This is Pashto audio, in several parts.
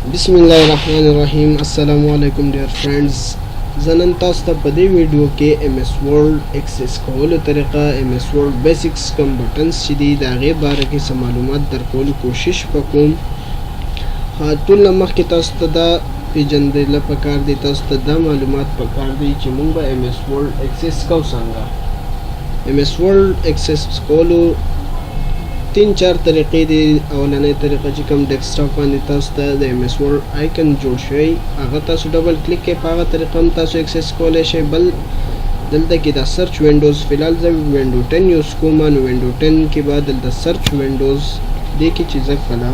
بسم الله الرحمن الرحیم. السلام علیکم ډیر فرندز. زنن تاسو ته په دې ویډیو کې ایم ایس ورلد اکسس کولو طریقه، ایم ایس ورلد بیسکس کم بټنز چې دي د هغې باره کې څه معلومات درکولو کوشش وکوم. ټول نه مخکې تاسو ته دا پیژندل پکار دی، تاسو ته دا معلومات پکار دی چې موږ به ایم ایس ورلد اکسس کوو څنګه. ایم ایس ورلد اکسس کولو 3-4 طریقې دي. اولنۍ طریقه چې کوم ډیسکټاپ باندې تاسو ته د ایم ایس ورلد آیکن جوړ شوی، هغه تاسو ډبل کلیک کړئ، په هغه طریقه هم تاسو اکسس کولی شئ. بل دلته کې دا سرچ وینډوز، فلحال زه وینډو 10 یوز کوم، نو وینډو 10 کې به دلته سرچ وینډوز دې کې چې زه کله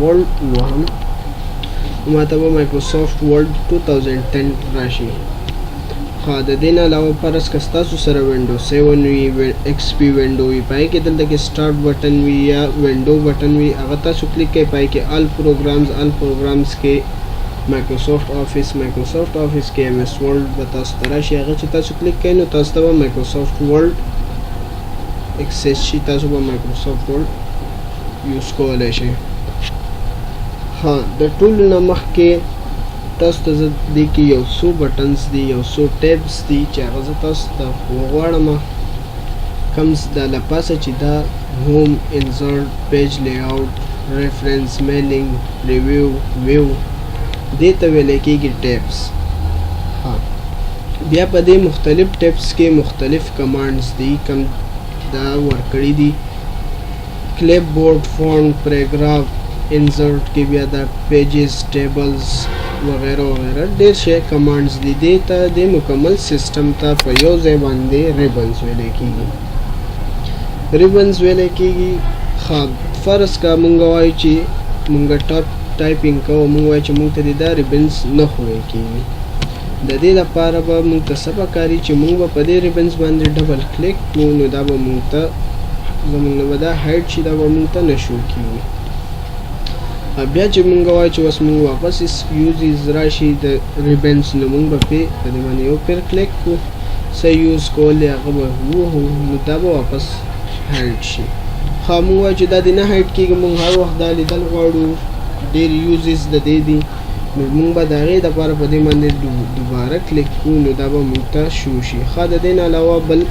ورلد وهم ماته به مایکروسافټ ورلد 2010 راشي. د دې نه علاوه فرض که ستاسو سره وینډو 7 وي، ایکس پی وینډو وي، پای کې دلته کې سټارټ بټن وي یا وینډو بټن وي، هغه تاسو کلیک کړئ، پای کې آل پروګرامز کې مایکروسافټ آفیس کې ایم ایس ورلد به تاسو ته راشي. هغه چې تاسو کلیک کړئ نو تاسو ته به مایکروسافټ ورلد اکسس شي، تاسو به مایکروسافټ ورلد یوز کولی شئ. د ټولو نه مخکې تاسو ته زه دې کې یو څو بټنز دي، یو څو ټیبس دي چې هغه زه تاسو ته وغواړم. کوم د لپاسه چې دا هوم، انسرټ، پیج لی آوټ، ریفرنس، میلینګ، ریویو، ویو، دې ته ویلی کېږي ټیبس. بیا په دې مختلف ټیبس کې مختلف کمانډز دي کوم دا ورکړي دي. کلپ بورډ، فونټ، پیراګراف، انسرټ کې بیا دا پیجز، ټیبلز وغیرہ وغیرہ ډیر شی کمانډز دي. دې ته د مکمل سیسټم ته په یو ځای باندې ریبنز ویلی کېږي. فرض کا مونږ وایو چې مونږ ټایپینګ کوو، مونږ وایو چې مونږ ته دا ریبنز نه ښویل کېږي. د دې لپاره به مونږ ته څه پکاري چې مونږ به په دې ریبنز باندې ډبل کلیک کړو، نو دا به مونږ ته زمونږ نه به دا هایډ شي، دا به مونږ ته نه شو کېږي. بیا چې مونږ وایو چې اوس مونږ واپس یوز راشي د ریبنز، نو مونږ به په دې باندې یو پیر کلیک کړو، څه یوز کولی هغه به ووهو، نو دا به واپس هایډ شي. مونږ وایو چې دا دې نه هایډ کېږي، مونږ هر وخت دا لیدل غواړو، ډېر یوزز د دې دي، نو مونږ به د هغې دپاره په دې باندې دوباره کلیک کړو، نو دا به مونږ ته شو شي. د دې نه علاوه بل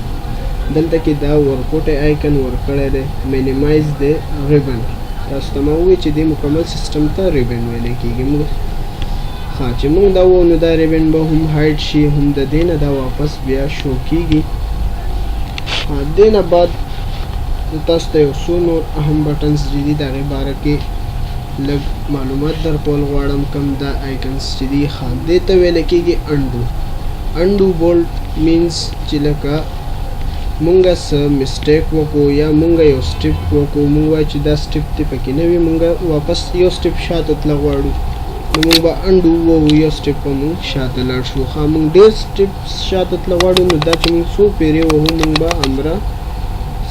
دلته کې دا ورکوټی آیکن ورکړی دی، مینیمایز د ریبن. تاسو ته ما ووایي چې دې مکمل سیسټم ته ریبن ویلی کېږي. چې مونږ دا ووایو نو دا ریبن به هم هایډ شي، هم د دې نه دا واپس بیا شو کېږي. دې نه بعد تاسو ته یو څو نور اهم بټنز چې دي د هغې باره کې لږ معلومات درکول غواړم. کوم دا آیکنز چې دي دې ته ویلی کېږي انډو بولډ مینز چې لکه مونږه څه مسټیک وکړو یا مونږه یو سټیپ وکړو، مونږ وایو چې دا سټیپ دې پکې نه وي، مونږه واپس یو سټیپ شاته تله غواړو، نو مونږ به انډو ووایو، یو سټیپ به مونږ شاته لاړ شو. مونږ ډېر سټیپ شاته تله غواړو، نو دا چې مونږ څو پیرې وهو مونږ به همره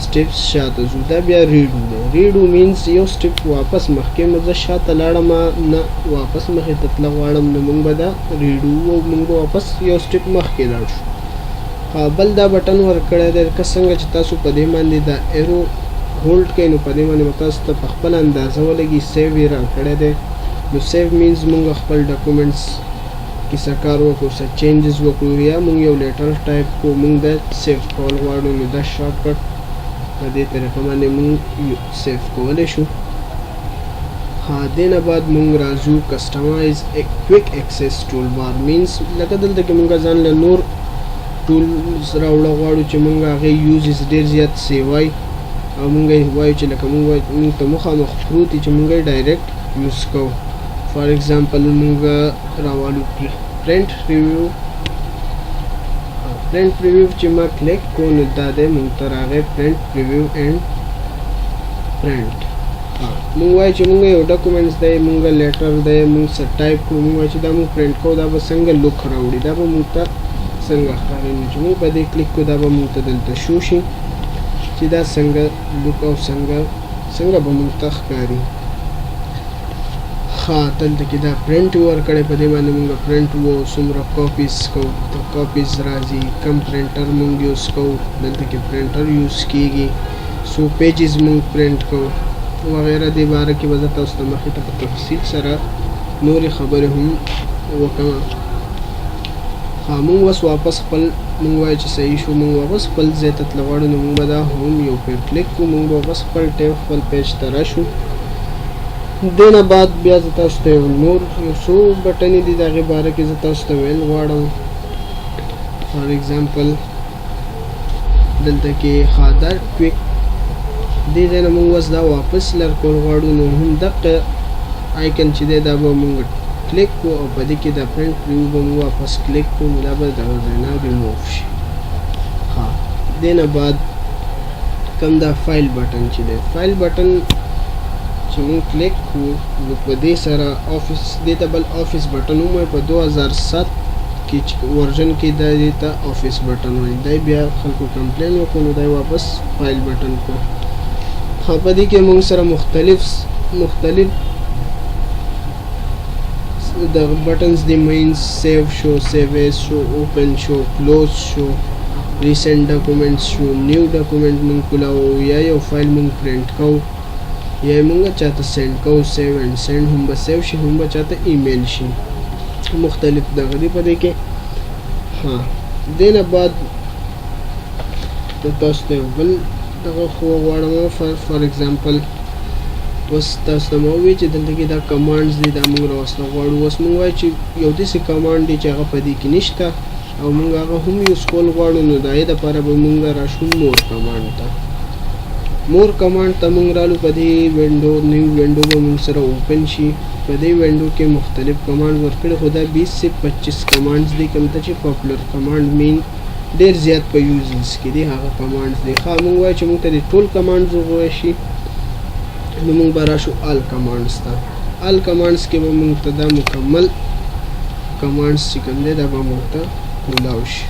سټیپس شاته ځو. دا بیا ریډو دی. ریډو مینز یو سټیپ واپس مخکې زه شاته لاړم، نه واپس مخې ته تله غواړم، نو مونږ به دا ریډو ووایو، مونږ به واپس یو سټیپ مخکې لاړ شو. بل دا بټن ورکړی دی که څنګه چې تاسو په دې باندې دا ایرو هولډ کړئ، نو په دې باندې به تاسو ته په خپله اندازه ولګي. سیو یې راکړی دی، نو سیو مینز مونږ خپل ډاکومنټس کې څه کار وکړو، څه چینجز وکړو، یا مونږ یو لیټر ټایپ کړو، مونږ دا سیو کول غواړو، نو دا شارټکټ په دې طریقه باندې مونږ سیو کولی شو. دې نه بعد مونږ راځو کسټمایز کویک اکسس ټول بار مینز لکه دلته کې مونږ ځان له نور ټولز راوړه غواړو چې مونږ هغې یوزز ډېر زیات سیوای، او مونږ یې وایو چې لکه مونږ ته مخامخ پروت دي چې مونږ یې ډایرکټ یوز کوو. فار ایگزامپل مونږ راوالو پرنټ پریویو چې ما کلیک کو، نو دا دی مونږ ته راغی پرنټ پریویو اینډ پرنټ. مونږ وایو چې مونږ یو ډاکومنټس دی، مونږ لیټر دی، مونږ څه ټایپ کړو، مونږ وایو چې دا مونږ پرنټ کوو، دا به څنګه لوک راوړي، دا به مونږ ته څنګه ښکاري. نو چې مونږ په دې کلیک کړو دا به مونږ ته دلته شو شي چې دا څنګه لوک او څنګه به مونږ ته ښکاري. دلته کې دا پرنټ ورکړی، په دې باندې مونږ پرنټ وو، څومره کاپیز کوو، کاپیز راځي، کم پرنټر مونږ یوز کوو، دلته کې پرنټر یوز کېږي، څو پیجز مونږ پرنټ کوو وغیرہ. دې باره کې به زه تاسو ته مخکې ته په تفصیل سره نورې خبرې هم وکړم. مونږ اوس واپس خپل مونږ وایو چې صحیح شو، مونږ واپس خپل ځای ته تللی غواړو، نو مونږ به دا هم یو پرې کلیک کړو. مونږ به واپس خپل ټیب خپل پیج ته راشو. دې نه بعد بیا زه تاسو ته یو نور یو څو بټنې دي د هغې باره کې زه تاسو ته ویل غواړم. فار ایگزامپل دلته کې دا کویک دې ځای نه مونږ اوس دا واپس لر کول غواړو، نو هم دقه آیکن چې دی دا به مونږ کلیک کړو او په دې کې د پرنټ پریویو به مونږ واپس کلیک کړو، نو دا به دغه ځای نه ریموف شي. دې نه بعد کوم دا فایل بټن چې دی، فایل بټن چې مونږ کلیک کړو نو په دې سره آفیس دې ته بل آفیس بټن وموي. په 2007 کې ورژن کې دا دې ته آفیس بټن وایي. دی بیا خلکو کمپلین وکړو نو دی واپس فایل بټن کړو. په دې کې مونږ سره مختلف د بټنز دی مینز سیو شو، سیو ایز شو، اوپن شو، کلوز شو، ریسنٹ ډاکومنټس شو، نیو ډاکومنټ مونږ کولاو، یا یو فایل مونږ پرنټ کوو، یا مونږ چاته سینډ کوو. سیو اینڈ سینډ هم به سیو شي، هم به چاته ایمیل شي. مختلف دغه دی په دې کې. دې نه بعد تاسو ته بل دغه خو غواړم فار ایگزامپل اوس تاسو ته مو وی چې دلته کې دا کمانډز دي دا موږ راوستل غواړو. اوس موږ وایو چې یو داسې کمانډ دی چې هغه په دې کې نشته او موږ هغه هم یوز کول غواړو، نو د هغې دپاره به موږ راشو مور کمانډ ته. مور کمانډ ته موږ رالو. په دې وینډو نیو وینډو به موږ سره اوپن شي. په دې وینډو کې مختلف کمانډ ورکړي، خو دا 20 سے 25 کمانډز دي کوم ته چې پاپولر کمانډ مین ډېر زیات په یوزز کې دي هغه کمانډز دي. موږ وایو چې موږ ته د ټول کمانډز وغوښتل شي، نو موږ به راشو آل کمانډز ته. آل کمانډز کې به موږ ته دا مکمل کمانډز چې کوم دی دا به موږ ته کولاو شي.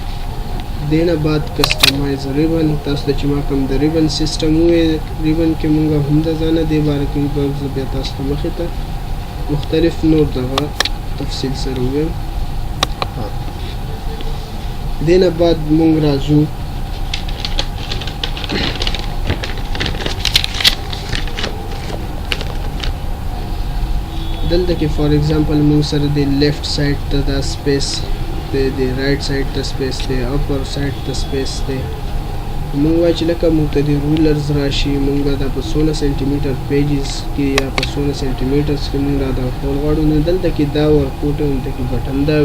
دې نه بعد کسټمایز ریبن، تاسو ته چې ما کوم د ریبن سیسټم وویل، ریبن کې موږ هم د ځانه دې باره کې به زه بیا تاسو ته مخې ته مختلف نور دغه تفصیل سره وویم. دې نه بعد موږ راځو دلته کې فار ایگزامپل موږ سره د لیفت سایډ ته دا سپیس دی، د رایټ سایډ ته سپیس دی، اپر سایډ ته سپیس دی. موږ وایو چې لکه موږ ته د رولرز راشي، موږ دا په 16 سانتي میټر پیجز کې یا په 16 سانتي میټرز کې موږ دا کول غواړو، نو دلته کې دا ورکوټ دلته کې بټن دا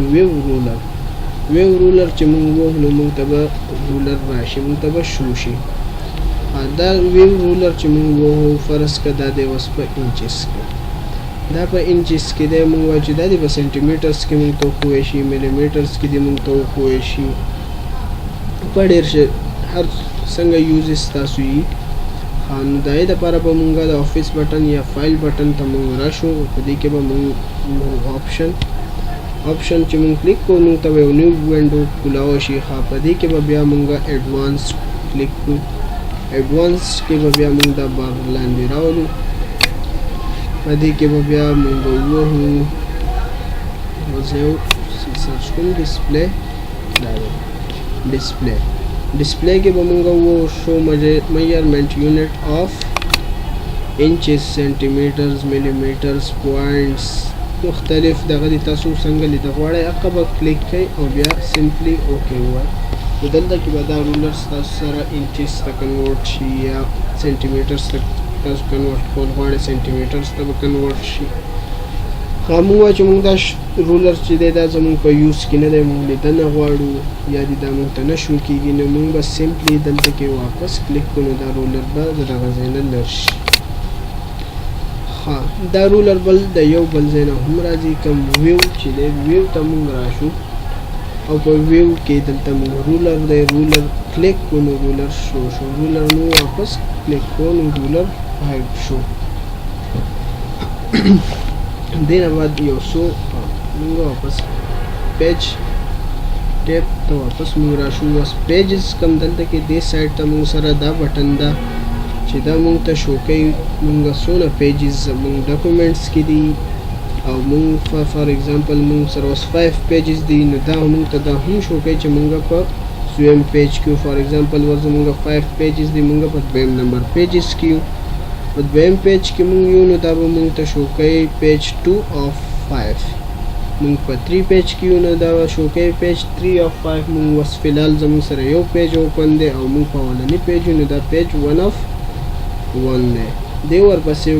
ویو رولر چې موږ ووهو نو موږ ته به رولر راشي، موږ ته به شو شي. دا ویو رولر چې موږ ووهو فرض که دا دی اوس په انچز کې، دا په انچز کې دی. موږ وایو چې دا دی په سانتي میټرز کې موږ ته وښوی شي، ملي میټرز کې دی موږ ته وښوی شي. په ډېر هر څنګه یوزز تاسو یې. نو د هغې دپاره به مونږ د آفیس بټن یا فایل بټن ته مونږ راشو. په دې کې به مونږ آپشن چې مونږ کلیک کوو نو ته به یو نیو وینډو کولاوه شي. په دې کې به بیا مونږ ایډوانس کلیک کړو. ایډوانس کې به بیا مونږ دا بار لاندې راولو. په دې کې به بیا مونږ ووهو زه یو سرچ کوم ډسپلی دا دی ډسپلی کې به مونږ ووهو شو میجرمنټ یونټ آف انچز سانتي میټرز ملي میټرز پوینټس مختلف دغه دي. تاسو څنګه لیدل غواړئ هغه به کلیک کړئ او بیا سمپلی اوکې ووایئ. نو دلته کې به دا رولرز تاسو سره انچز ته کنورټ شي یا سانتي میټرز ته تاسو کنورټ کول غواړئ سانتي میټرز ته به کنورټ شي. موږ وایو چې موږ دا رولر چې دی دا زموږ په یوز کې نه دی، موږ لیدنه غواړو یا دې دا موږ ته نه شو کېږي، نو موږ به سمپلی دلته کې واپس کلیک کړو نو دا رولر به د دغه ځای نه لر شي. دا رولر بل د یو بل ځای نه هم راځي. کوم ویو چې دی ویو ته موږ راشو او په ویو کې دلته موږ رولر دی رولر کلیک کړو نو رولر شو رولر نو واپس کلیک کړو نو رولر هایډ شو. دې نه بعد یو څو موږ واپس پیج ټیب ته واپس موږ راشو. اوس پیجز کوم دلته کې دې سایډ ته موږ سره دا بټن ده چې دا موږ ته شو کوي موږ څونه پیجز زموږ ډاکومنټس کې دي او موږ فار ایگزامپل موږ سره اوس 5 پیجز دي، نو دا موږ ته دا هم شو کوي چې موږ په دویم پیج کې فار ایگزامپل ور زموږ 5 پیجز دي، موږ په دویم نمبر پیجز کې په دویم پیج کې موږ یو نو دا به موږ ته شو کوي پیج 2 اف 5 مونږ په 3 پیج کې یو نو دا شو کوي پیج 3 of 5 مونږ وس فلحال زموږ سره یو پیج اوپن دی او مونږ په اولنی پیج نو دا پیج 1 of 1 دی دی ورپسې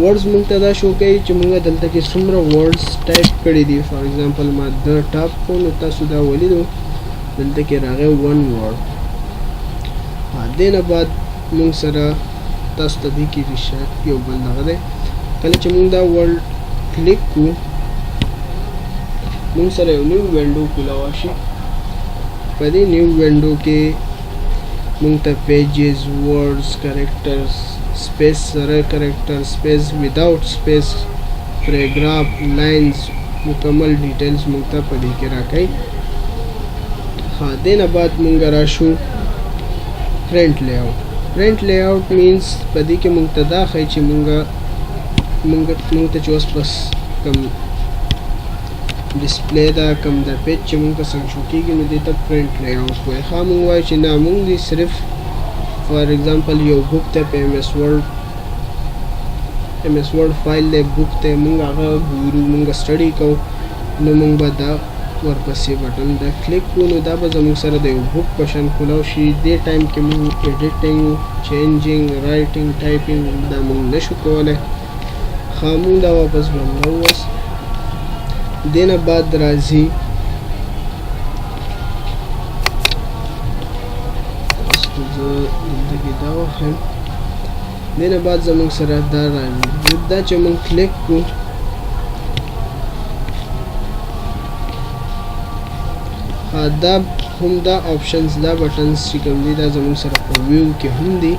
words مونږ ته دا شو کوي چې مونږ دلته کې څومره words ټایپ کړي دي فار ایگزامپل ما د ټاپ کو نو تاسو دا ولیدو دلته کې راغی 1 word دینه بعد مونږ سره تاسو ته دې کې ریشت یو بل دغه دی کله چې مونږ دا ورډ کلیک کو مونږ سره یو نیو وینډو کولاو شي په دې نیو وینډو کې مونږ ته پیجز ورډز کریکټرز سپیس سره کریکټر سپیس وداوت سپیس پیراګراف لاینز مکمل ډیټیلز مونږ ته په دې کې راکړي دینه بعد مونږ راشو print layout means په دې کې مونږ ته دا ښایي چې مونږ ته چې اوس بس کم ډسپلی دا کم دا پیج چې مونږ ته څنګه شو کېږي نو دې ته print layout وایي مونږ وایو چې نه مونږ دې صرف فار ایگزامپل یو بک ته په MS Word فایل دی بک ته مونږ هغه ګورو مونږ سټډي کوو نو مونږ به دا ورپسې بټن دا کلیک کو نو دا به زموږ سره د یو بک په شان کولاو شي دې ټایم کې مونږ ایډیټینګ چینجینګ رایټینګ ټایپینګ دا مونږ نشو کولی مونږ دا واپس بندو اوس دینه بعد راځي دا واخلم دینه بعد زموږ سره دا راځي دا چې مونږ کلیک کو دا هم دا آپشنز دا بټنز چې کوم دي دا زموږ سره په ویو کې هم دي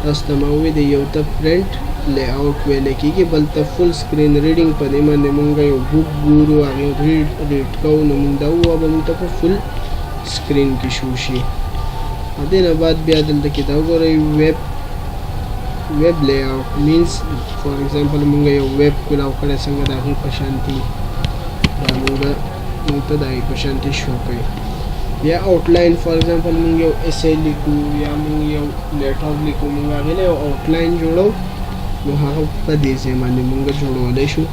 تاسو ته ما وویل یو ته پرنټ لی آوټ ویل کېږي بل ته فل سکرین ریډینګ په دې باندې مونږ یو بک ګورو هغې ریډ کوو نو مونږ دا ووایو به مونږ ته په فل سکرین کې شو شي دې نه بعد بیا دلته کې دا وګورئ ویب لی آوټ مینس فار ایگزامپل مونږ یو ویب کولاو کړی څنګه د هغې په شانتي دا مونږ ته د هغې په شانتي شو کوي یا آوټلاین فار ایگزامپل مونږ یو ایسے لیکو یا مونږ یو لیټر لیکو مونږ هغې له یو آوټلاین جوړو نو هغه په دې ځای باندې مونږ جوړولی شو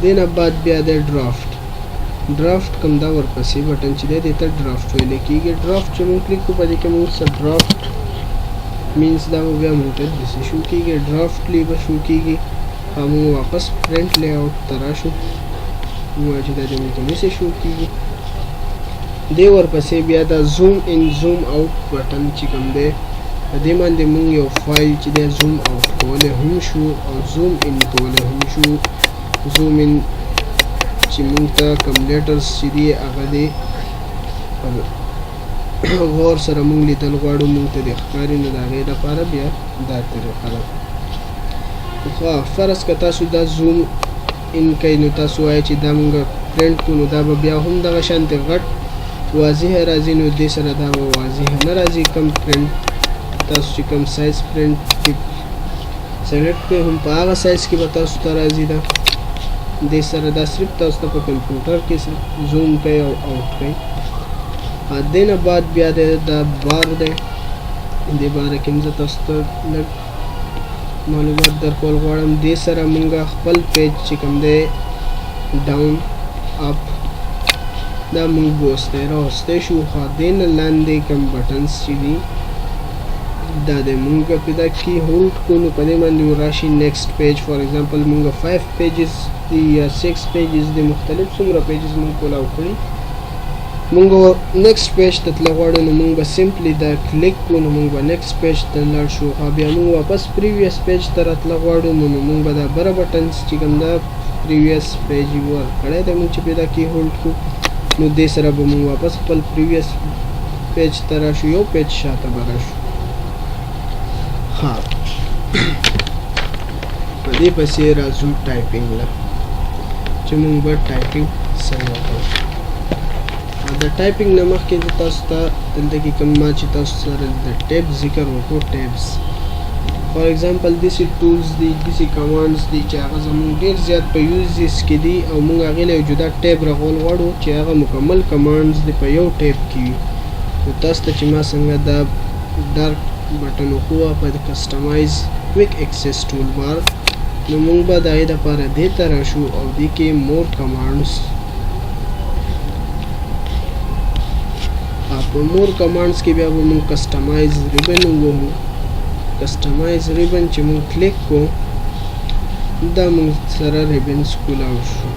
دې نه بعد بیا د ډرافټ کوم دا ورپسې بټن چې دی دې ته ډرافټ ویلی کېږي ډرافټ چې مونږ کلیک کړو په دې کې مونږ سره ډرافټ مینس دا به بیا مونږ ته داسې شو کېږي ډرافټلی به شو کېږي مونږ واپس پرنټ لی آوټ ته راشو مونږ چې دا دې مونږ ته داسې شو کېږي دې ورپسې بیا دا زوم ان زوم آوټ بټن چې کوم دی په دې باندې مونږ یو فایل چې دی زوم آوټ کولی هم شو او زوم ان کولی هم شو زوم ان چې مونږ ته کوم لیټرز چې دي هغه دی غور سره مونږ لیدل غواړو مونږ ته د ښکاري نو د هغې دپاره بیا دا طریقه ده فرض که تاسو دا زوم ان کوئ نو تاسو وایئ چې دا مونږ پرنټ کړو نو دا به بیا هم دغه شانتې غټ واضحه راځي نو دې سره دا به واضحه نه راځي کم پرنټ تاسو چې کوم سایز پرنټ سلیکټ کړئ هم په هغه سایز کې به تاسو ته راځي دا دې سره دا صرف تاسو ته په کمپیوټر کې زوم کوئ او آوټ کوئ دې نه بعد بیا دا بار دی دې باره کې زه تاسو ته لږ معلومات درکول غواړم دې سره مونږ خپل پیج چې کوم دی ډاون اپ دا مونږ بوستی راوستی شو دې نه لاندې کوم بټنز چې دي دا د مونږ پیدا کی هولډ کو نو په دې باندې راشي نیکسټ پیج فار ایگزامپل مونږ 5 پیجز دي یا 6 پیجز دي مختلف څومره پیجز مونږ کولاو کړي مونږ نیکسټ پیج ته تللی غواړو نو مونږ به سمپلی دا کلیک کړو نو مونږ به نیکسټ پیج ته لاړ شو بیا مونږ واپس پریویس پیج ته راتله غواړو نو مونږ به دا بره بټنز چې کوم دا پریویس پیج ورکړی دی مونږ چې پیدا کی هولډ کړو نو دې سره به مونږ واپس خپل پریویس پیج ته راشو یو پیج شاته به راشو په دې پسې راځو ټایپینګ له چې مونږ به ټایپینګ څنګه کوو د ټایپینګ نه مخکې زه تاسو ته دلته کې کوم ما چې تاسو سره د ټیب ذکر وکړو ټیبس فار ایگزامپل داسې ټولز دي داسې کمانډز دي چې هغه زموږ ډېر زیات په یوزز کې دي او موږ هغې له یو جدا ټیب راغول غواړو چې هغه مکمل کمانډز دي په یو ټیب کې وي نو تاسو ته چې ما څنګه دا ډارک بټن وښوه په د کسټمایز کویک ایکسس ټول بار نو موږ به د هغې دپاره دې ته راشو او دې کې مور کمانډس په مور کمانډس کې بیا به موږ کسټمایز ریبن ووهو. کسټمایز ریبن چې موږ کلیک کړو دا موږ سره ریبنز کولاو شو.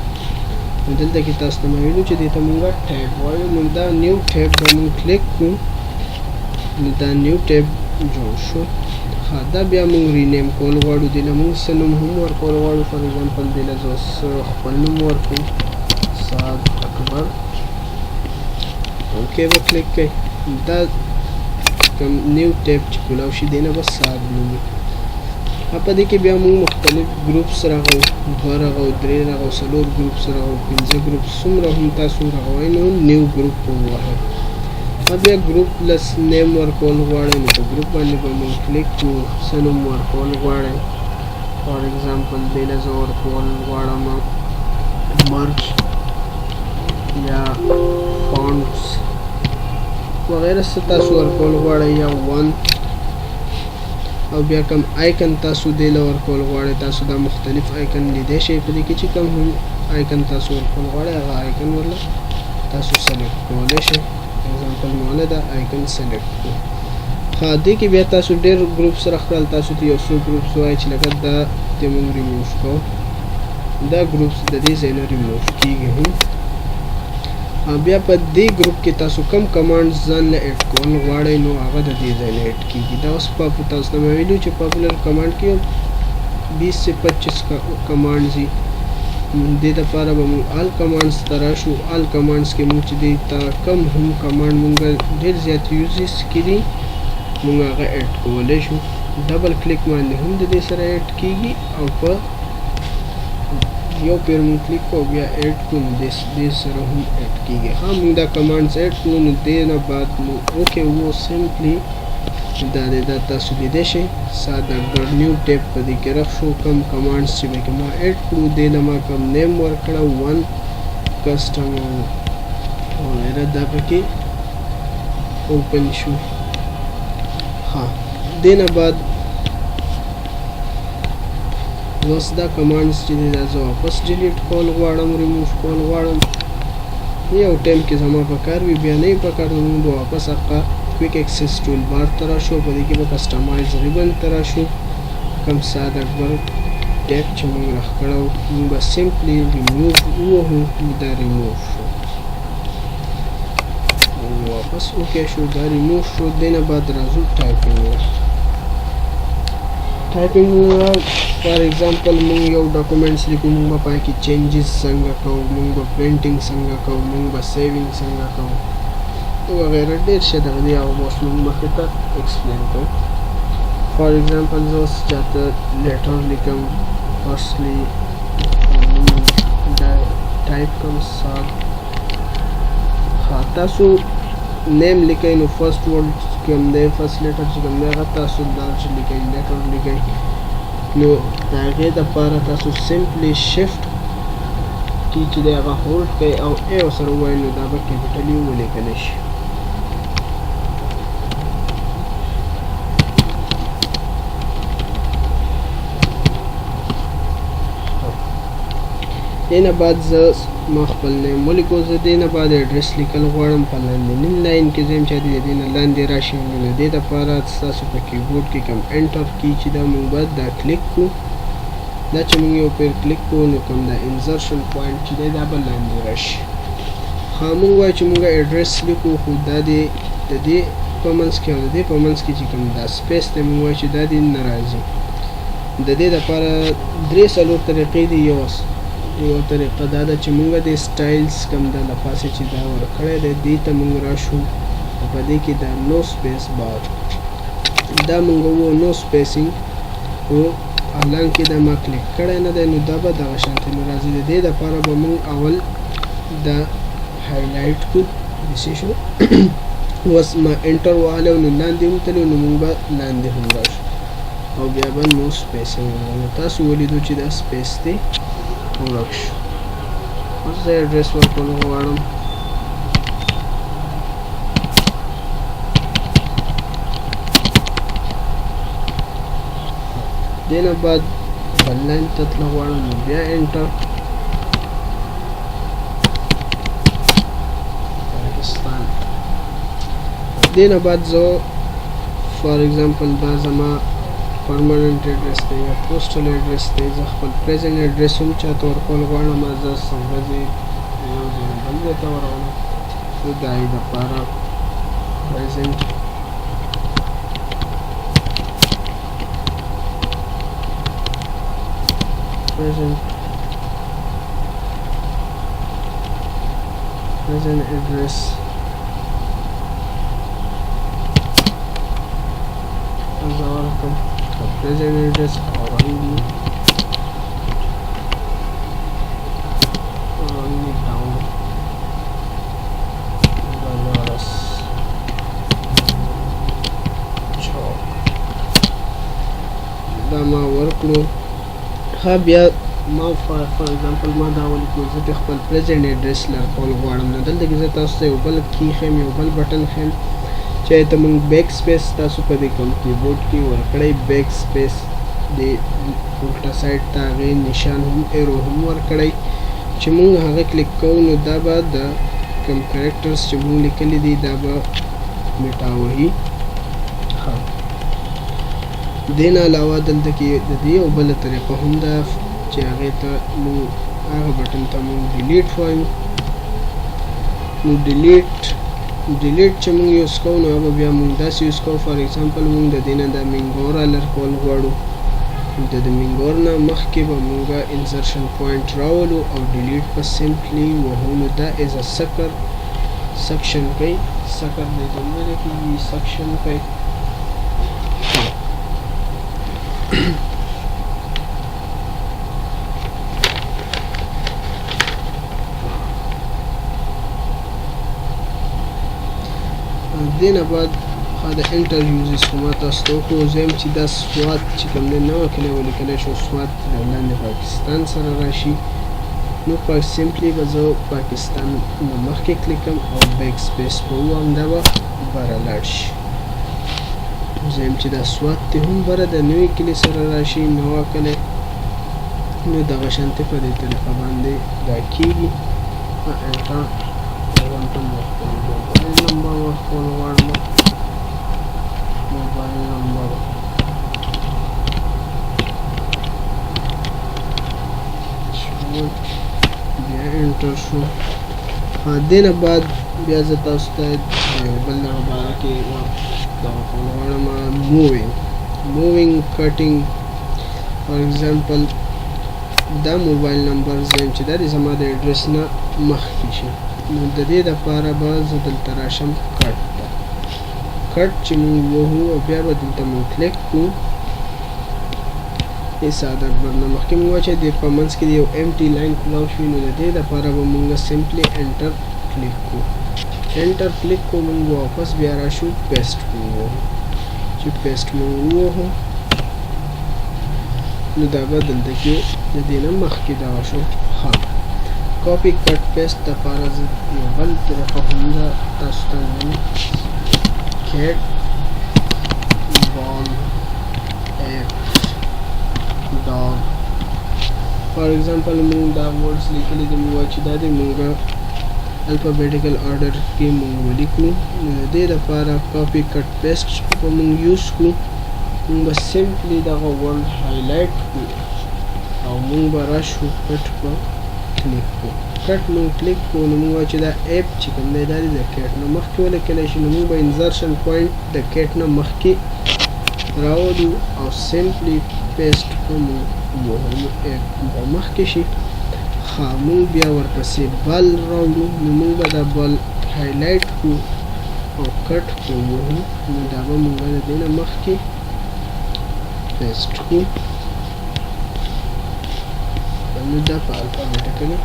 نو دلته کې تاسو ته مې ویلو چې دې ته موږ ټیب وایو. نو دا نیو ټیب به موږ کلیک کړو نو دا نیو ټیب جوړ شو. دا بیا موږ رینیم کول غواړو، دې له موږ څه نوم هم ورکول غواړو. فار ایگزامپل دې له زه خپل نوم ورکړو سعد اکبر. اوکې به کلیک کړئ. دا کوم نیو ټیب چې کولاو شي دې نه به سعد نومي. په دې کې بیا موږ مختلف ګروپس راغو، 2 راغو، 3 راغو، 4 ګروپس راغو، 5 ګروپس، څومره هم تاسو راغوئ نو نیو ګروپ ووهئ. بیا ګروپ لس نیم ورکول غواړئ نو په ګروپ باندې به موږ کلیک کړو. څه نوم ورکول غواړئ؟ فار ایگزامپل دې له زه ورکول غواړم مرج یا فونټس وغیره څه تاسو ورکول غواړئ یا 1 او بیا کوم آیکن تاسو دې له ورکول غواړئ. تاسو دا مختلف آیکن لیدی شئ په دې کې چې کوم هم آیکن تاسو ورکول غواړئ هغه آیکن ورله تاسو سلیکټ کولی شئ. ایگزامپل مونه دا آیکن سلیکټ کړو. دې کې بیا تاسو ډېر ګروپس راخلل. تاسو ته یو څو ګروپس وایي چې لکه دا دې موږ ریموف کوو. دا ګروپس د دې ځای نه ریموف کېږي هم. بیا په دې ګروپ کې تاسو کم کمانډز ځان له ایډ کول غواړئ نو هغه د دې ځای نه ایډ کېږي. دا اوس تاسو ته مې ویلو چې پاپولر کمانډ کې 20 سے 25 کمانډز دي. دې دپاره به موږ آل کمانډز ته راشو. آل کمانډز کې موږ چې دې ته کم هم کمانډ موږ ډېر زیات یوزز کړي موږ هغه ایډ کولی شو. ډبل کلیک باندې هم د دې سره ایډ کېږي او په یو پیر موږ کلیک کوو بیا ایډ کړو نو دې سره هم ایډ کېږي. موږ دا کمانډز ایډ کړو نو دې نه بعد موږ اوکې وو سمپلی دا دی. دا تاسو لیدی شئ ساده ګډ نیو ټیب په دې کې رخ شو. کم کمانډز چې پکې ما ایډ کړو دې له ما کم نیم ورکړه 1 کسټم وغیره دا پکې اوپن شو. دې نه بعد اوس دا کمانډز چې دی دا زه واپس ډیلیټ کول غواړم، ریموف کول غواړم. یو ټایم کې زما په کار وي بیا نه یې په کار نو موږ به واپس هغه کویک ایکسس ټول بار ته راشو. په دې کې به کسټمایز ریبن ته راشو. کم سعد اکبر ټیب چې موږ راخ کړی موږ به سمپلی ریموف ووهو. دا ریموف شو واپس اوکې شو. دا ریموف شو. دې نه بعد راځو ټایپینګ فار ایگزامپل موږ یو ډاکومنټس لیکو موږ به پای کې چینجز څنګه کوو، موږ به پرنټینګ څنګه کوو، موږ به سیوینګ څنګه کوو وغیره ډېر شی دغه دی او اوس موږ مخکې ته ایکسپلین کوو. فار ایگزامپل زه اوس چاته لیټر لیکم فرسټلی دا ټایپ کوم سعد. تاسو نیم لیکئ نو فرست ورډ کوم دی فرست لیټر چې کوم دی هغه تاسو لارج لیکئ لیټر لیکئ نو د هغې دپاره تاسو سمپلی شفټ کی چې دی هغه هولډ کئ او ای ورسره ووایئ نو دا به کیپیټلي ولیکلی شي. دې نه بعد زه ما خپل نیم ولیکو. زه دې نه بعد ایډرس لیکل غواړم په لاندنۍ لاین کې زه یم چې د دې نه لاندې راشي نو د دې دپاره ستاسو په کیبورډ کې کوم انټر کی چې دا موږ باید دا کلیک کړو. دا چې موږ یو پیر کلیک کړو نو کوم دا انزرشن پوینټ چې دی دا به لاندې راشي. موږ وایو چې موږ ایډرس لیکو خو دا دی د دې په منځ کې او د دې په منځ کې چې کوم دا سپیس دی موږ وایو چې دا دې نه راځي. د دې دپاره 3-4 طریقې دي. یو طریقه دا ده چې موږ د سټایلز کوم د لپاسې چې دا ورکړی دی دې ته موږ راشو او په دې کې دا نو سپیس بار دا موږ وو نو سپیسینګ او حالانکې دا ما کلیک کړی نه دی نو دا به دغه شانتې نه راځي. د دې دپاره به موږ اول دا هایلایټ کړو داسې شو. اوس ما انټر وهلی نو لاندې هم تلو نو موږ به لاندې هم راشو او بیا به نو سپیسینګ نو تاسو ولیدو چې دا سپیس دی ورک شو. اوس زه ایډرس ورکول غواړم. دې نه بعد بل لاین ته تلل غواړم نو بیا انټر پاکستان. دې نه بعد زه فار ایگزامپل دا زما پرمننٹ ایڈریس دی یا پوسټل ایډریس دی. زه خپل پریزنټ ایډریس هم چاته ورکول غواړم. زه څنګه ځې یو ځای نه بل ځای ته ورغلم. زه د هغې دپاره پریزنټ address as our present address only down Banaras Chowk da ma ورکړو. ها بیا ما فار ایگزامپل ما دا ولیکو زه د خپل پریزنټ ایډریس لرکول غواړم. نو دلته کې زه تاسو ته یو بل کی ښیم، یو بل بټن ښیم چې ته موږ بیک سپیس تاسو په دې کوم کیبورډ کې ورکړئ. بیک سپیس د الټا سایډ ته هغې نشان هم ایرو هم ورکړئ. چې موږ هغه کلیک کوو نو دا به د کوم کرکټرز چې موږ لیکلي دي دا به میټاوهي. دې نه علاوه دلته کې د دې یو بله طریقه هم ده چې هغې ته موږ هغه بټن ته موږ ډیلیټ وایو. نو ډیلیټ چې موږ یوز کوو نو هغه بیا موږ داسې یوز کوو. فار ایگزامپل موږ د دې نه د مینګورا لرکول غواړو. د مینګور نه مخکې به موږ انسرشن پوینټ راولو او ډیلیټ به سمپلی وهو. نو دا از ا سکشن کوي. سکر د جملې کېږي سکشن کوي. دې نه بعد د انټر یوزز خو ما تاسو ته وښو. زه یم چې دا سوات چې کوم دی نوی کلی ولیکلی شو سوات د لاندې پاکستان سره راشي. نو سمپلی به زه پاکستان نه مخکې کلیکم او بیک سپیس به ووایم دا به بره لاړ شي. زه یم چې دا سوات دی هم بره د نوي کلي سره راشي نوی کلی. نو دغه شانتې په دې طریقه باندې دا کېږي. انټر موبایل نمبر ورکول غواړم. موبایل نمبر بیا انټر شو. دې نه بعد بیا زه تاسو ته یو بل دغه باره کې دغه کول غواړم. مووینګ کټینګ فار ایگزامپل دا موبایل نمبر زه یم چې دا د زما د ایډرس نه مخکې شي. نو د دې دپاره به زه دلته راشم کټ ته. کټ چې موږ وهو او بیا به دلته موږ کلیک کړو. هېڅ عدد به نه مخکې موږ وایو چې د په منځ کې د یو امټي لاین کلاو شوي. نو د دې دپاره به موږ سمپلی انټر کلیک کړو. انټر کلیک کړو موږ واپس بیا راشو پیسټ ووهو. چې پیسټ موږ ووهو نو دا به دلته کې د دې نه مخکې دغه شو. کاپی کټ پیسټ دپاره زه یو بل طریقه هم ده تاسو ته وایم. کیټ بال ایپ ډاګ فار ایگزامپل موږ دا ورډز لیکلي دي. موږ وایو چې دا دی موږ الفابیټیکل آرډر کې موږ ولیکو. نو د دې دپاره کاپی کټ پیسټ به موږ یوز کړو. موږ به سمپلی دغه ورډ هایلایټ کړو او موږ به راشو کټ په کلیک کړو. کټ موږ کلیک کړو نو موږ وایو چې دا ایپ چې کوم دی دا د کیټ نه مخکې ولیکلی شي. نو موږ به انزرشن پوینټ د کیټ نه مخکې راولو او سمپلی پیسټ به موږ ووهو. نو ایپ به مخکې شي. موږ بیا ورپسې بل راوړو. نو موږ به دا بل هایلایټ کړو او کټ به ووهو. نو دا به موږ د دې نه مخکې پیسټ کړو. نو دا په الفابیټیکلی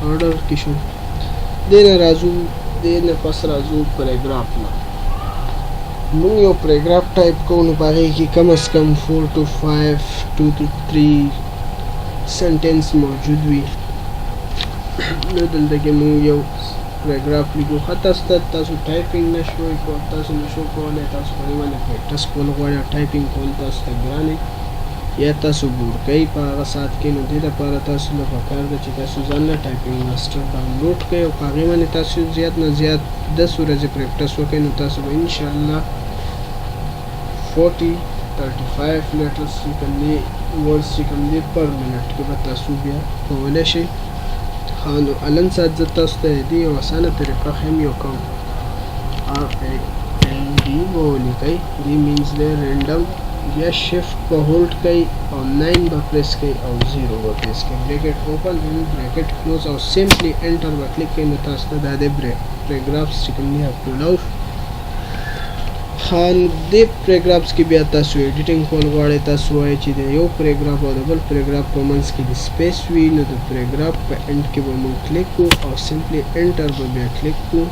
آرډر کې شو. دې نه راځو دې نه پس راځو پریګراف نه. موږ یو پریګراف ټایپ کوو نو په هغې کې کم از کم 4 to 5 2 to 3 سنټینس موجود وي. نو دلته کې موږ یو پریګراف لیکو. تاسو ټایپینګ نشوئ تاسو نشو کولی. تاسو په دې باندې پریکټس کول غواړئ. ټایپینګ کول تاسو ته ګران دی. یا تاسو بور کوي په هغه ساعت کې، نو دې لپاره تاسو له پکار ده چې تاسو ځان له ټایپینګ ماسټر ډاونلوډ کړئ او په هغې باندې تاسو زیات نه زیات 10 ورځې پریکټس وکړئ، نو تاسو به انشاءالله 40-35 لیټرز چې کوم دي ورډز چې کوم دي پر منټ کې به تاسو بیا کولی شئ. نو الان ساعت زه تاسو ته دې یو اسانه طریقه ښیم. یو کوم RAND به ولیکئ، دې مینز دی رینډم، بیا شفت به هولډ کړئ او 9 به پریس کړئ او 0 به پریس کړئ، بریکټ اوپن بریکټ کلوز او سمپلی انټر به کلیک کړئ، نو تاسو ته دا د پریګرافس چې کوم دي اپلوډ دې پریګرافس کې بیا تاسو ایډیټینګ کول غواړئ، تاسو وایئ چې د یو پریګراف او د بل پریګراف په منځ کې د سپیس وي، نو د پریګراف په انډ کې به موږ کلیک کړو او سمپلی انټر به بیا کلیک کړو،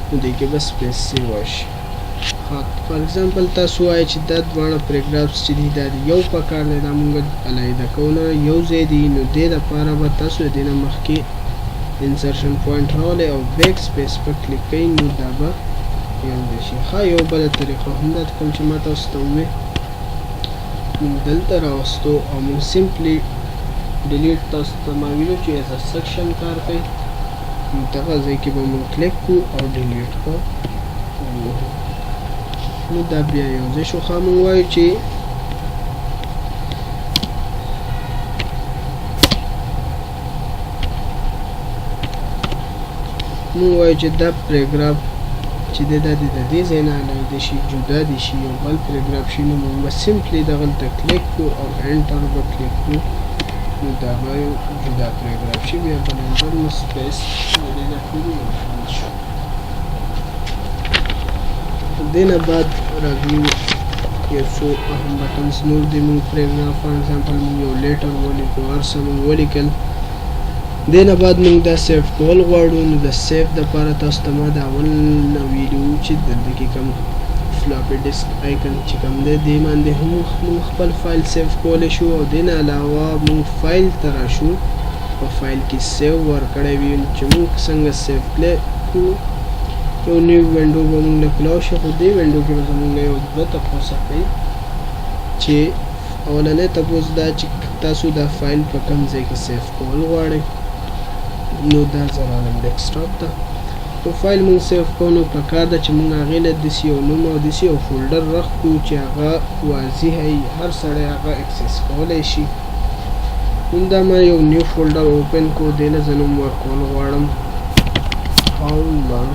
نو دې کې به سپیس سیو شي. فار ایگزامپل تاسو وایئ چې دا دواړه پریګرافس چې دي دا د یو په کار دی، دا موږ علیحده کوو نه یو ځای دي، نو دې دپاره به تاسو د دې نه مخکې انسرشن پوینټ راولئ او بیک سپیس په کلیک کوئ، نو دا به یو ځای شي. یو بله طریقه هم دا کوم چې ما تاسو ته وویل، موږ دلته راوستو او موږ سمپلی ډیلیټ، تاسو ته ما ویلو چې ایز ا سیکشن کار کوي، نو دغه ځای کې به موږ کلیک کړو او ډیلیټ به ووهو، نو دا بیا یو ځای شو. موږ وایو چې دا پریګراف چې دی دا د دې ځای نه علیحده شي، جدا دي شي، یو بل پریګراف شي، نو موږ به سمپلی دغلته کلیک کړو او انټر به کلیک کړو، نو دا به یو جدا پریګراف شي، بیا به نمبر مو سپیس دې نه پورې روښانه شو. دې نه بعد راځو یو څو اهم بټنز نور دي. موږ پریګراف فار ایگزامپل موږ یو لیټر ولیکو، هر څه موږ ولیکل، دې نه بعد موږ دا سیف کول غواړو، نو د سیف دپاره تاسو ته ما د اول نه ویلي وو چې دلته کې کوم فلاپي ډسک آیکن چې کوم دی، دې باندې هم موږ خپل فایل سیف کولی شو، او دې نه علاوه موږ فایل ته راشو، په فایل کې سیو ورکړی وي، چې موږ څنګه سیف کړو، یو نیو وینډو به موږ له کلاو شي، خو دې وینډو کې به زموږ نه یو دوه تپوسه کوي، چې اولنی تپوس دا چې تاسو دا فایل په کوم ځای کې سیف کول غواړئ، نو دا زه راغلم ډیسکټاپ ته. نو فایل موږ سیف کوو، نو پکار ده چې موږ هغې له داسې یو نوم او داسې یو فولډر رخ کړو چې هغه واضح وي، هر سړی هغه اکسس کولی شي. همدا ما یو نیو فولډر اوپن کړو، دې له زه نوم ورکول غواړم how long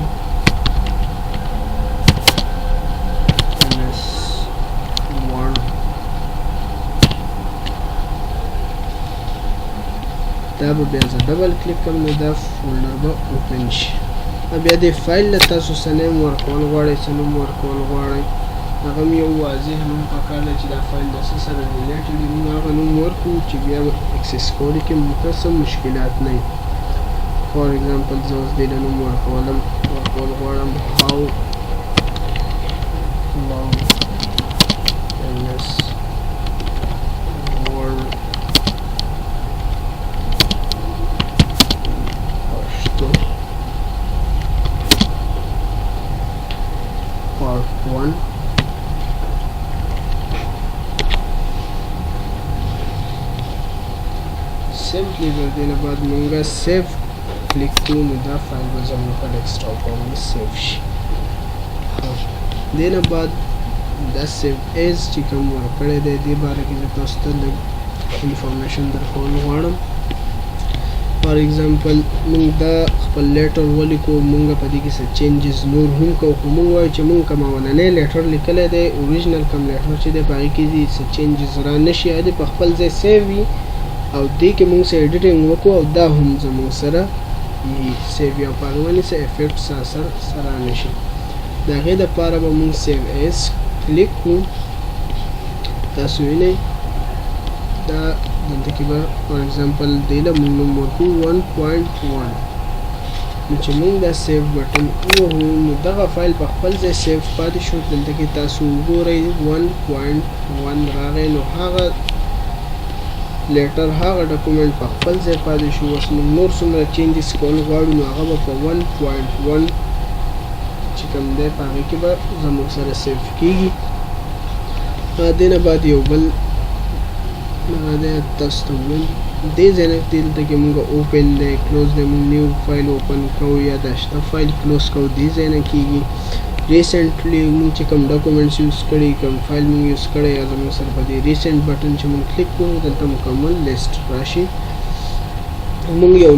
دا به بیا زه ډبل کلیک کوم، نو دا فولډر به اوپن شي. بیا دې فایل له تاسو څه نیم ورکول غواړئ، څه نوم ورکول غواړئ، هغه هم یو واضح نوم پکار دی چې دا فایل د څه سره ریلیټډ وي، موږ هغه نوم ورکړو چې بیا اکسس کولو کې موږ ته څه مشکلات نه وي. فار ایگزامپل زه اوس دې له نوم ورکول غواړم how long ms word Pushto part 1. سمپلی به دې نه بعد موږ سیف کلیک کړو، نو دا فایل به زموږ په ډیسکټاپ باندې سیف شي. دې نه بعد دا سیف ایز چې کوم ورکړی دی، دې باره کې زه تاسو ته لږ انفارمیشن درکول غواړم. فار ایگزامپل موږ دا خپل لیټر ولیکو، موږ په دې کې څه چینجز نور هم کوو، خو موږ وایو چې موږ کوم اولنی لیټر لیکلی دی، اوریجنل کوم لیټر چې دی په هغې کې دې څه چینجز را نه شي، هغه په خپل ځای سیو وي، او دې کې موږ څه ایډیټینګ وکړو، او دا هم زموږ سره سیو یا په هغې باندې څه افیکټس اثر سره نه شي. د هغې دپاره به موږ سیو ایز کلیک کړو. تاسو وینئ دا دلته کې به فار ایگزامپل دې له موږ نوم ورکړو 1.1. نو چې موږ دا سیو بټن ووهو، نو دغه فایل په خپل ځای سیو پاتې شو. دلته کې تاسو وګورئ 1.1 راغی، نو هغه لیټر هغه ډاکومنټ په خپل ځای پاتې شو. اوس موږ نور څومره چینجز کول غواړو، نو هغه به په 1.1 چې کوم دی په هغې کې به زموږ سره سیف کېږي. دینه بعد یو بل تاسو ته ووایم دې ځای نه دلته کې مونږ اوپن دی کلوز دی مونږ نیو فایل اوپن کوو یا دا شته فایل کلوز کوو دې ځای نه کېږي ریسنټلی مونږ چې کوم ډاکومنټس یوز کړي کوم فایل مونږ یوز کړی یا زموږ سره په دې ریسنټ بټن چې مونږ کلیک کوو دلته مکمل لیست راشي مونږ یو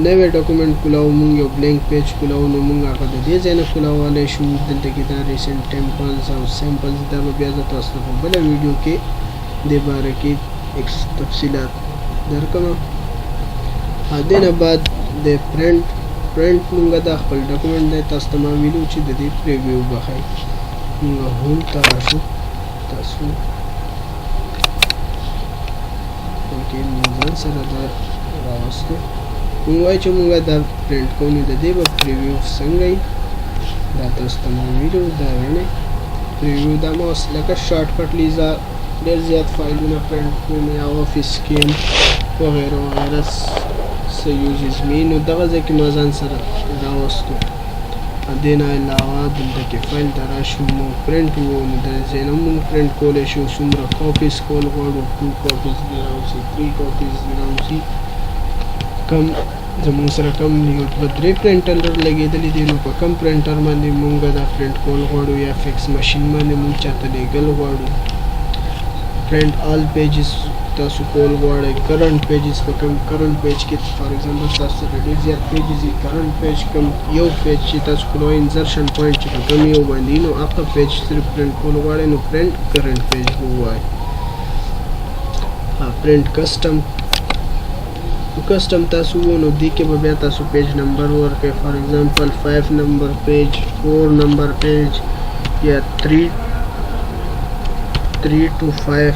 نوی ډاکومنټ کولاو مونږ یو بلینک پیج کولاو نو مونږ هغه د دې ځای نه کولاولی شو دلته کې دا ریسنټ ټیمپلز او سیمپلز دا به بیا زه تاسو ته په بله ویډیو کې دې باره کې تفصیلات درکړم دې نه بعد د پرنټ مونږ دا خپل ډاکومنټ دی تاسو ته ما ویلو چې د دې پریویو به ښایي مونږ هوم ته راشو تاسو اوکې مونږ ځان سره دا راوستو مونږ وایو چې مونږ دا پرنټ کوو نو د دې به پریویو څنګه وي دا تاسو ته ما ویلو دا وینئ پریویو دا ما اوس لکه شارټ کټلی ډېر زیات فایلونه پرنټ کوم یا آفس کې وغیره وغیره څه یوزز مې نو دغه ځای کې ما ځان سره راوستو دې نه علاوه دلته کې فایل ته راشو مونږ پرنټ وو نو دغه ځای نه مونږ پرنټ کولی شو څومره کاپیز کول غواړو 2 کاپیز دې راوځي 3 کاپیز دې راوځي کم زموږ سره کم یو دوه درې پرنټر لګېدلي دي نو په کم پرنټر باندې مونږ دا پرنټ کول غواړو یا فکس ماشین باندې مونږ چاته لیږل غواړو print all pages تاسو کول غواړئ کرنٹ پیجز په کوم کرنٹ پیج کې فار ایگزامپل تاسو سره ډېر زیات پیجز دي کرنٹ پیج کوم یو پیج چې تاسو کولی انزرشن پوینټ چې په کوم یو باندې نو هغه پیج صرف پرنټ کول غواړئ نو پرنټ کرنٹ پیج به ووایئ پرنټ کسټم تاسو وو نو دې کې به بیا تاسو پیج نمبر ورکړئ فار ایگزامپل 5 نمبر پیج 4 نمبر پیج یا 3 to 5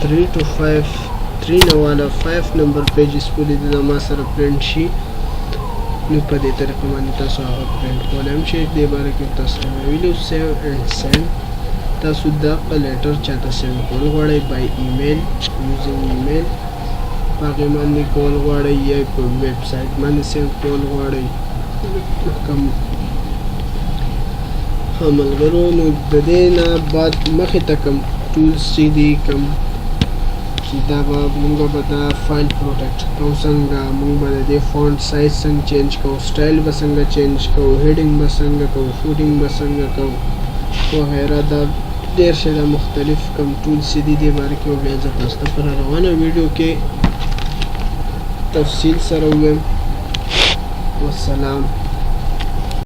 3 to 5 3 نه والا 5 نمبر پیجز پورې د ما سره پرنټ شي نو په دې طریقه باندې تاسو هغه پرنټ کولی هم شئ دې باره کې تاسو ته مې ویلي سیو اینډ سینډ تاسو دغه لیټر چاته سینډ کول غواړئ بای ایمیل یوزینګ ایمیل په هغې باندې کول غواړئ یا په ویب سایټ باندې سینډ کول غواړئ کوم ملګرو نو د دې نه بعد مخې ته کوم ټولز چې دي کوم چې دا به مونږ به دا فایل پروټیکټ کوو څنګه مونږ به د دې فونټ سایز څنګه چینج کوو سټایل به څنګه چینج کوو هیډینګ به څنګه کوو فوټینګ به څنګه کوو وغیره دا ډېر شی دا مختلف کوم ټولز چې دي دې باره کې بیا زه تاسو ته په روانه ویډیو کې تفصیل سره ووایم والسلام